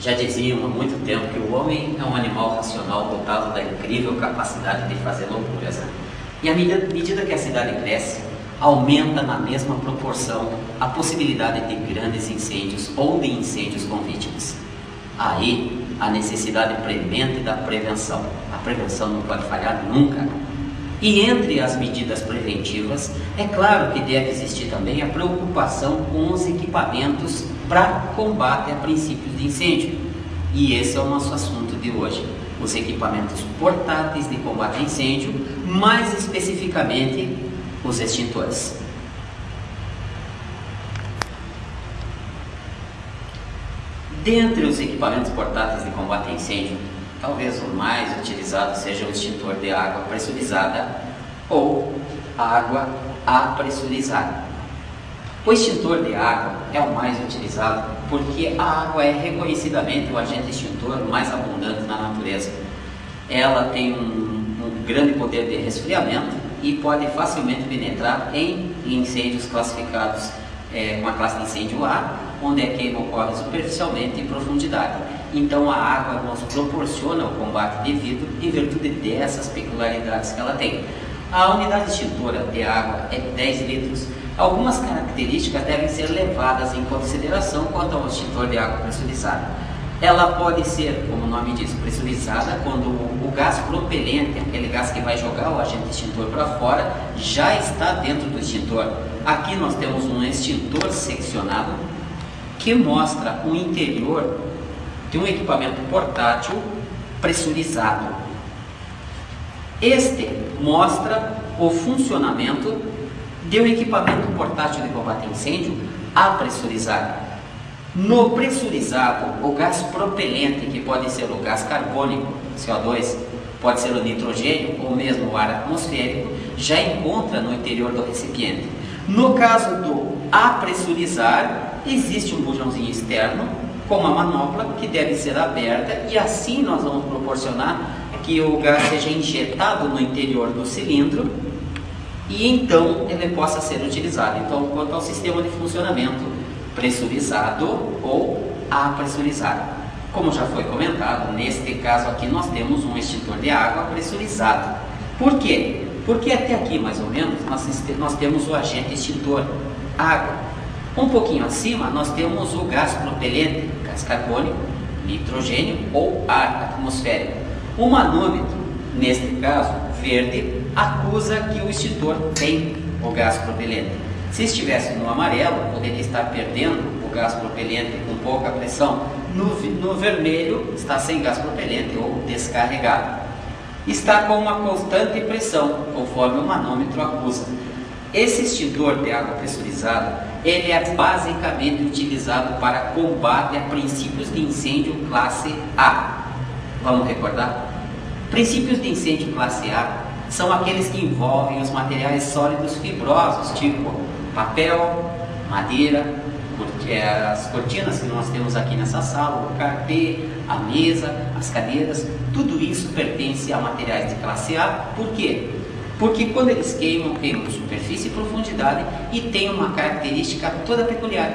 Já diziam há muito tempo que o homem é um animal racional dotado da incrível capacidade de fazer loucuras. E à medida que a cidade cresce, aumenta na mesma proporção a possibilidade de grandes incêndios ou de incêndios com vítimas. Aí, a necessidade premente da prevenção. A prevenção não pode falhar nunca. E entre as medidas preventivas, é claro que deve existir também a preocupação com os equipamentos para combate a princípios de incêndio. E esse é o nosso assunto de hoje. Os equipamentos portáteis de combate a incêndio, mais especificamente os extintores. Dentre os equipamentos portáteis de combate a incêndio, talvez o mais utilizado seja o extintor de água pressurizada ou água apressurizada. O extintor de água é o mais utilizado porque a água é reconhecidamente o agente extintor mais abundante na natureza. Ela tem um grande poder de resfriamento e pode facilmente penetrar em incêndios classificados com a classe de incêndio A, onde a queima ocorre superficialmente e em profundidade. Então a água nos proporciona o combate devido em virtude dessas peculiaridades que ela tem. A unidade extintora de água é 10 litros. Algumas características devem ser levadas em consideração quanto ao extintor de água pressurizada. Ela pode ser, como o nome diz, pressurizada quando o gás propelente, aquele gás que vai jogar o agente extintor para fora, já está dentro do extintor. Aqui nós temos um extintor seccionado que mostra o interior de um equipamento portátil pressurizado. Este mostra o funcionamento de um equipamento portátil de combate a incêndio apressurizado. No pressurizado, o gás propelente, que pode ser o gás carbônico, CO2, pode ser o nitrogênio ou mesmo o ar atmosférico, já encontra no interior do recipiente. No caso do apressurizar, existe um bujãozinho externo com uma manopla que deve ser aberta e assim nós vamos proporcionar que o gás seja injetado no interior do cilindro e então ele possa ser utilizado. Então, quanto ao sistema de funcionamento, pressurizado ou apressurizado. Como já foi comentado, neste caso aqui nós temos um extintor de água pressurizado. Por quê? Porque até aqui, mais ou menos, nós temos o agente extintor, água. Um pouquinho acima, nós temos o gás propelente, gás carbônico, nitrogênio ou ar atmosférico. O manômetro, neste caso, verde, acusa que o extintor tem o gás propelente. Se estivesse no amarelo, poderia estar perdendo o gás propelente com pouca pressão. No vermelho, está sem gás propelente ou descarregado. Está com uma constante pressão, conforme o manômetro acusa. Esse extintor de água pressurizada, ele é basicamente utilizado para combate a princípios de incêndio classe A. Vamos recordar? Princípios de incêndio classe A são aqueles que envolvem os materiais sólidos fibrosos, tipo papel, madeira, as cortinas que nós temos aqui nessa sala, o carpê, a mesa, as cadeiras, tudo isso pertence a materiais de classe A. Por quê? Porque quando eles queimam superfície e profundidade e tem uma característica toda peculiar,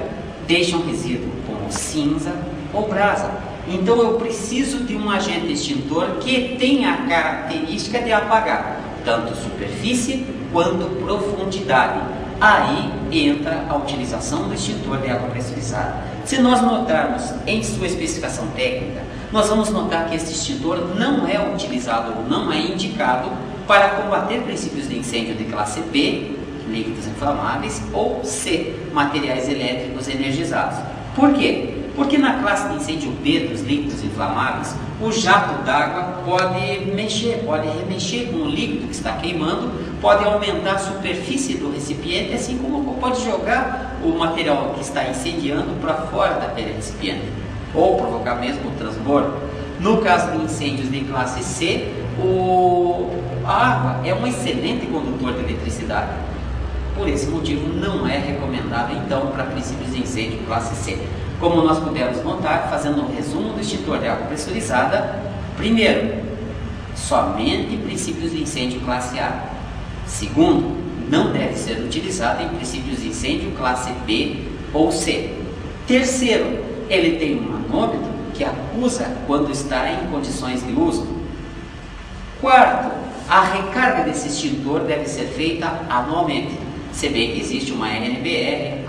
deixam resíduo como cinza ou brasa. Então eu preciso de um agente extintor que tenha a característica de apagar tanto superfície quanto profundidade. Aí entra a utilização do extintor de água pressurizada. Se nós notarmos em sua especificação técnica, nós vamos notar que esse extintor não é utilizado ou não é indicado para combater princípios de incêndio de classe B, líquidos inflamáveis, ou C, materiais elétricos energizados. Por quê? Porque na classe de incêndio B dos líquidos inflamáveis, o jato d'água pode remexer com o líquido que está queimando, pode aumentar a superfície do recipiente, assim como pode jogar o material que está incendiando para fora daquele recipiente, ou provocar mesmo o transbordo. No caso de incêndios de classe C, a água é um excelente condutor de eletricidade. Por esse motivo, não é recomendável, então, para princípios de incêndio classe C. Como nós pudemos notar, fazendo um resumo do extintor de água pressurizada, primeiro, somente princípios de incêndio classe A. Segundo, não deve ser utilizado em princípios de incêndio classe B ou C. Terceiro, ele tem um manômetro que acusa quando está em condições de uso. Quarto, a recarga desse extintor deve ser feita anualmente, se bem que existe uma NBR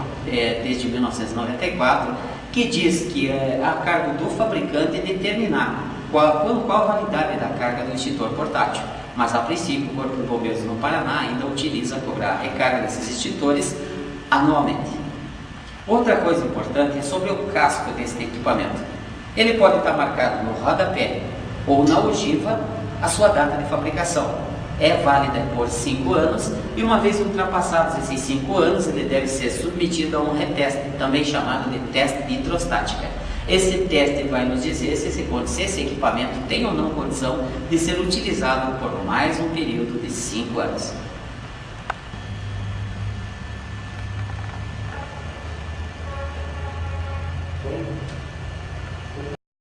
desde 1994 que diz que é a cargo do fabricante determinar qual a validade da carga do extintor portátil. Mas a princípio o Corpo de Bombeiros no Paraná ainda utiliza cobrar a recarga desses extintores anualmente. Outra coisa importante é sobre o casco deste equipamento. Ele pode estar marcado no rodapé ou na ogiva a sua data de fabricação. É válida por 5 anos e uma vez ultrapassados esses 5 anos ele deve ser submetido a um reteste, também chamado de teste de hidrostática. Esse teste vai nos dizer se esse equipamento tem ou não condição de ser utilizado por mais um período de 5 anos.